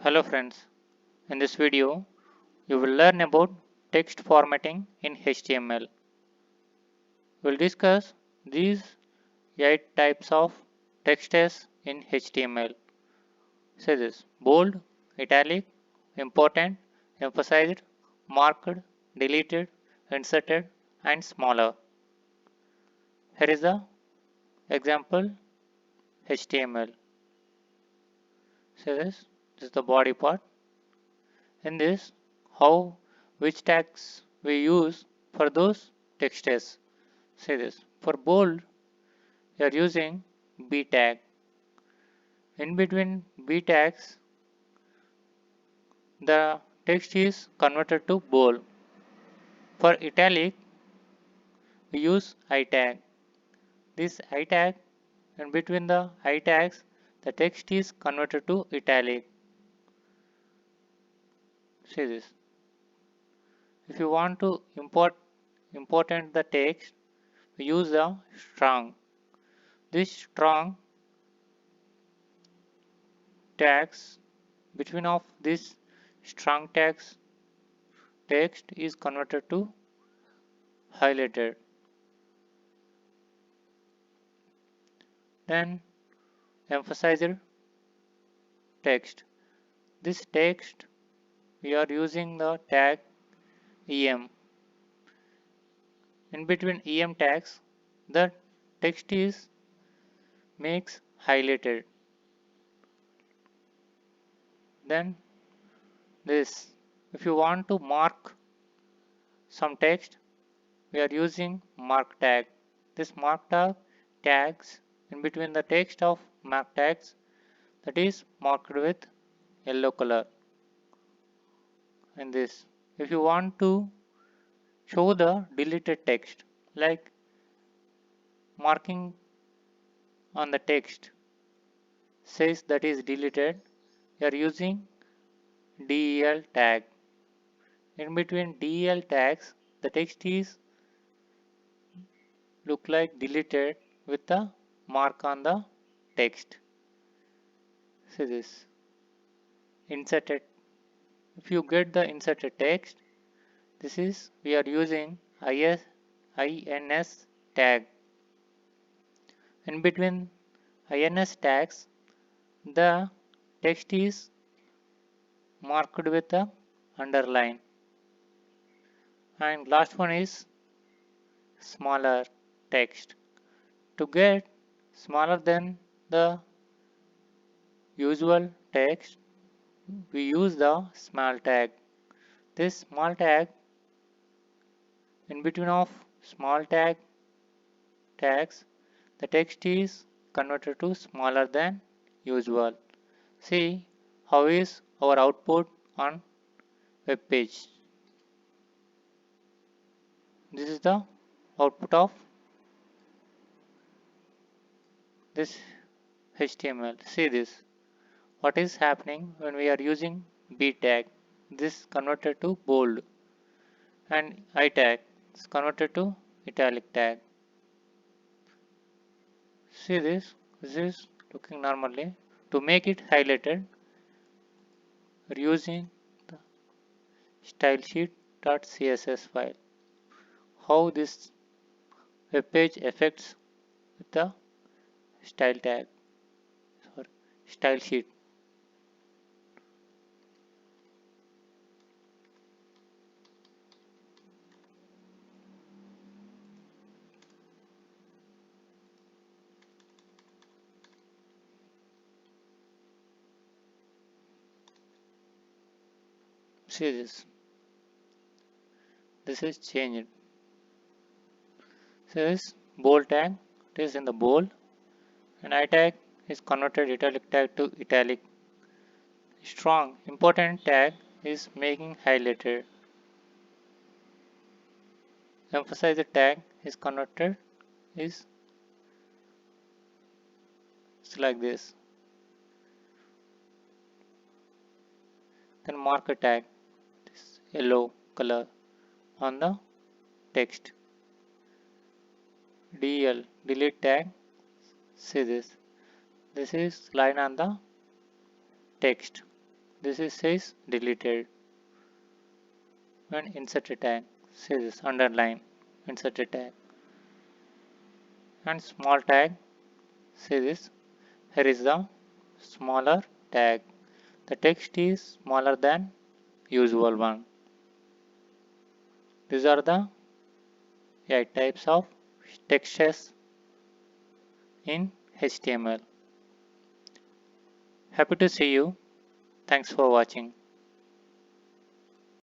Hello friends, in this video you will learn about text formatting in HTML. We'll discuss these 8 types of texts in HTML. Say this: bold, italic, important, emphasized, marked, deleted, inserted and smaller. Here is the example HTML. Say this is the body part. In this, how which tags we use for those texts. Say this. For bold, you are using B tag. In between B tags, the text is converted to bold. For italic, we use I tag. This I tag, and between the I tags, the text is converted to italic. See this. If you want to important the text, we use the strong. This strong tags between of this strong tags text is converted to highlighted. Then emphasized text. This text we are using the tag em. In between em tags, the text is makes highlighted. Then this, if you want to mark some text, we are using mark tag. This mark tag tags in between the text of mark tags that is marked with yellow color. And this, if you want to show the deleted text, like marking on the text says that is deleted, you are using del tag. In between del tags, the text is look like deleted with the mark on the text. See this inserted. If you get the inserted text, this is we are using ins tag. In between ins tags, the text is marked with a underline. And last one is smaller text. To get smaller than the usual text, we use the small tag. This small tag, in between of small tags, the text is converted to smaller than usual. See how is our output on web page. This is the output of this HTML. See this. What is happening when we are using B tag? This converted to bold, and I tag is converted to italic tag. See this. This is looking normally. To make it highlighted, we're using the stylesheet.css file. How this web page affects with the style tag, sorry, style sheet. See this. This is changed. So this bold tag, it is in the bold, and I tag is converted italic tag to italic. Strong important tag is making highlighted. Emphasize the tag is converted is like this. Then marker tag, this yellow color on the text. Delete tag, see this. This is line on the text. This is says deleted. And insert a tag says underline, insert a tag. And small tag says here is the smaller tag. The text is smaller than usual one. These are the 8 types of textures in HTML. Happy to see you. Thanks for watching.